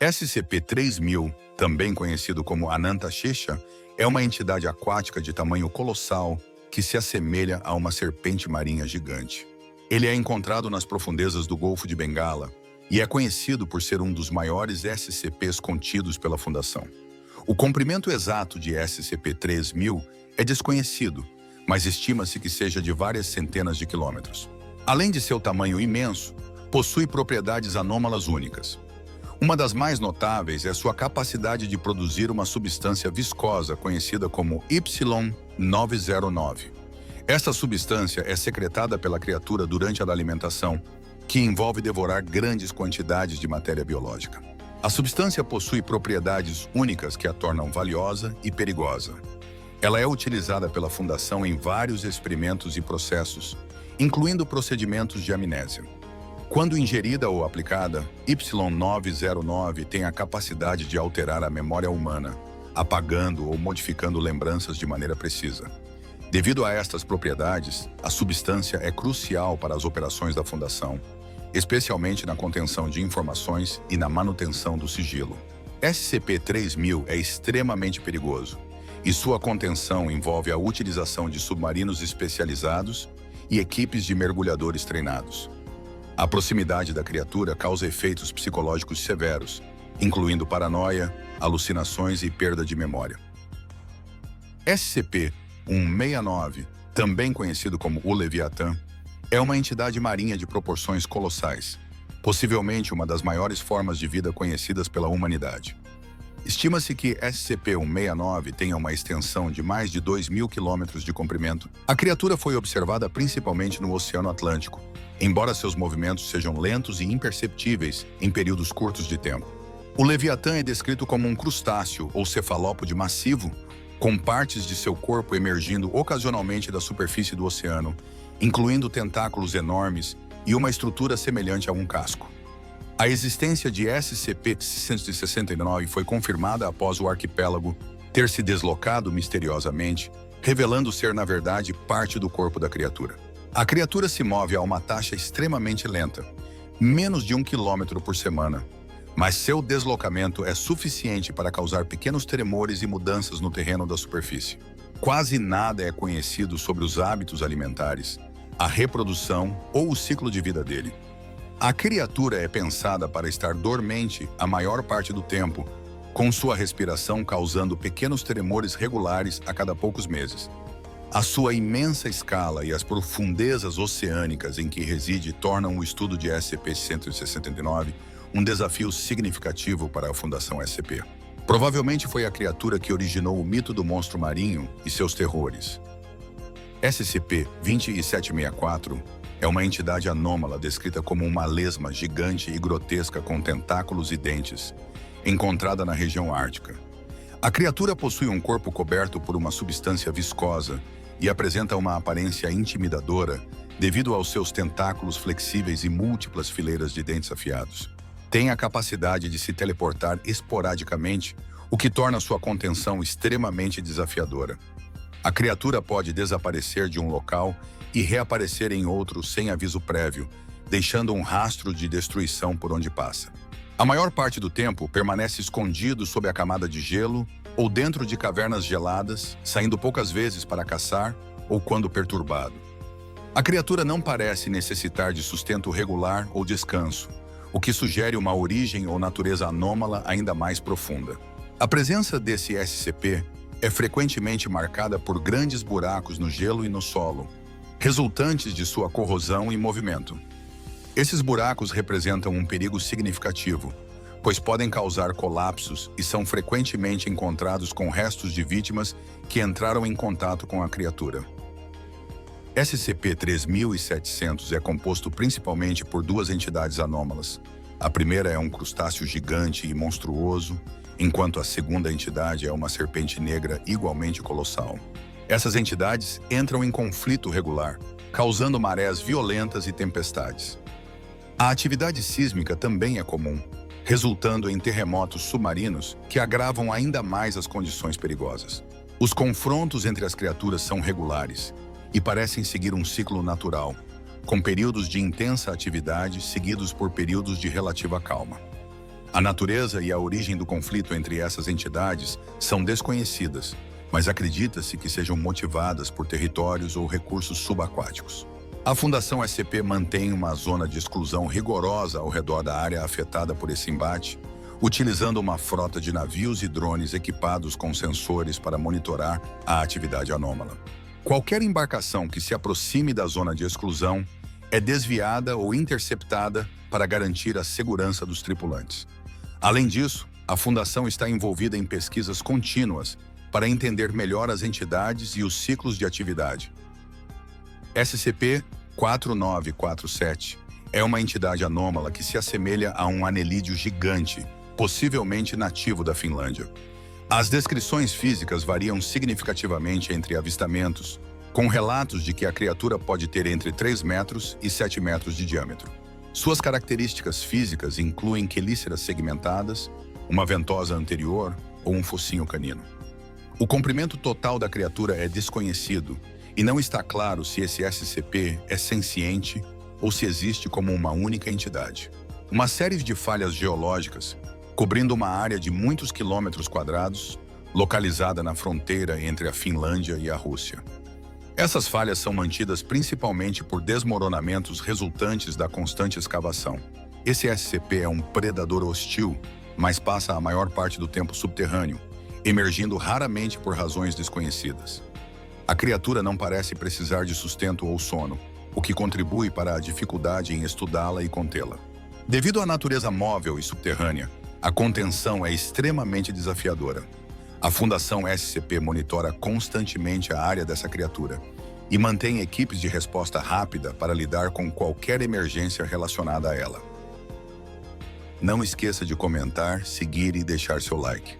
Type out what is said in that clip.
SCP-3000, também conhecido como Anantashirsha, é uma entidade aquática de tamanho colossal que se assemelha a uma serpente marinha gigante. Ele é encontrado nas profundezas do Golfo de Bengala e é conhecido por ser um dos maiores SCPs contidos pela Fundação. O comprimento exato de SCP-3000 é desconhecido, mas estima-se que seja de várias centenas de quilômetros. Além de seu tamanho imenso, possui propriedades anômalas únicas. Uma das mais notáveis é sua capacidade de produzir uma substância viscosa conhecida como Y909. Esta substância é secretada pela criatura durante a alimentação, que envolve devorar grandes quantidades de matéria biológica. A substância possui propriedades únicas que a tornam valiosa e perigosa. Ela é utilizada pela Fundação em vários experimentos e processos, incluindo procedimentos de amnésia. Quando ingerida ou aplicada, Y909 tem a capacidade de alterar a memória humana, apagando ou modificando lembranças de maneira precisa. Devido a estas propriedades, a substância é crucial para as operações da Fundação, especialmente na contenção de informações e na manutenção do sigilo. SCP-3000 é extremamente perigoso, e sua contenção envolve a utilização de submarinos especializados e equipes de mergulhadores treinados. A proximidade da criatura causa efeitos psicológicos severos, incluindo paranoia, alucinações e perda de memória. SCP-169, também conhecido como o Leviatã, é uma entidade marinha de proporções colossais, possivelmente uma das maiores formas de vida conhecidas pela humanidade. Estima-se que SCP-169 tenha uma extensão de mais de 2.000 quilômetros de comprimento. A criatura foi observada principalmente no Oceano Atlântico, embora seus movimentos sejam lentos e imperceptíveis em períodos curtos de tempo. O Leviatã é descrito como um crustáceo ou cefalópode massivo, com partes de seu corpo emergindo ocasionalmente da superfície do oceano, incluindo tentáculos enormes e uma estrutura semelhante a um casco. A existência de SCP-669 foi confirmada após o arquipélago ter se deslocado misteriosamente, revelando ser, na verdade, parte do corpo da criatura. A criatura se move a uma taxa extremamente lenta, menos de 1 quilômetro por semana, mas seu deslocamento é suficiente para causar pequenos tremores e mudanças no terreno da superfície. Quase nada é conhecido sobre os hábitos alimentares, a reprodução ou o ciclo de vida dele. A criatura é pensada para estar dormente a maior parte do tempo, com sua respiração causando pequenos tremores regulares a cada poucos meses. A sua imensa escala e as profundezas oceânicas em que reside tornam o estudo de SCP-169 um desafio significativo para a Fundação SCP. Provavelmente foi a criatura que originou o mito do monstro marinho e seus terrores. SCP-2764 é uma entidade anômala descrita como uma lesma gigante e grotesca com tentáculos e dentes, encontrada na região ártica. A criatura possui um corpo coberto por uma substância viscosa e apresenta uma aparência intimidadora devido aos seus tentáculos flexíveis e múltiplas fileiras de dentes afiados. Tem a capacidade de se teleportar esporadicamente, o que torna sua contenção extremamente desafiadora. A criatura pode desaparecer de um local e reaparecer em outro sem aviso prévio, deixando um rastro de destruição por onde passa. A maior parte do tempo permanece escondido sob a camada de gelo ou dentro de cavernas geladas, saindo poucas vezes para caçar ou quando perturbado. A criatura não parece necessitar de sustento regular ou descanso, o que sugere uma origem ou natureza anômala ainda mais profunda. A presença desse SCP é frequentemente marcada por grandes buracos no gelo e no solo, resultantes de sua corrosão e movimento. Esses buracos representam um perigo significativo, pois podem causar colapsos e são frequentemente encontrados com restos de vítimas que entraram em contato com a criatura. SCP-3700 é composto principalmente por duas entidades anômalas. A primeira é um crustáceo gigante e monstruoso, enquanto a segunda entidade é uma serpente negra igualmente colossal. Essas entidades entram em conflito regular, causando marés violentas e tempestades. A atividade sísmica também é comum, resultando em terremotos submarinos que agravam ainda mais as condições perigosas. Os confrontos entre as criaturas são regulares e parecem seguir um ciclo natural, com períodos de intensa atividade seguidos por períodos de relativa calma. A natureza e a origem do conflito entre essas entidades são desconhecidas, mas acredita-se que sejam motivadas por territórios ou recursos subaquáticos. A Fundação SCP mantém uma zona de exclusão rigorosa ao redor da área afetada por esse embate, utilizando uma frota de navios e drones equipados com sensores para monitorar a atividade anômala. Qualquer embarcação que se aproxime da zona de exclusão é desviada ou interceptada para garantir a segurança dos tripulantes. Além disso, a Fundação está envolvida em pesquisas contínuas para entender melhor as entidades e os ciclos de atividade. SCP-4947 é uma entidade anômala que se assemelha a um anelídeo gigante, possivelmente nativo da Finlândia. As descrições físicas variam significativamente entre avistamentos, com relatos de que a criatura pode ter entre 3 metros e 7 metros de diâmetro. Suas características físicas incluem quelíceras segmentadas, uma ventosa anterior ou um focinho canino. O comprimento total da criatura é desconhecido e não está claro se esse SCP é senciente ou se existe como uma única entidade. Uma série de falhas geológicas, cobrindo uma área de muitos quilômetros quadrados, localizada na fronteira entre a Finlândia e a Rússia. Essas falhas são mantidas principalmente por desmoronamentos resultantes da constante escavação. Esse SCP é um predador hostil, mas passa a maior parte do tempo subterrâneo, emergindo raramente por razões desconhecidas. A criatura não parece precisar de sustento ou sono, o que contribui para a dificuldade em estudá-la e contê-la. Devido à natureza móvel e subterrânea, a contenção é extremamente desafiadora. A Fundação SCP monitora constantemente a área dessa criatura e mantém equipes de resposta rápida para lidar com qualquer emergência relacionada a ela. Não esqueça de comentar, seguir e deixar seu like.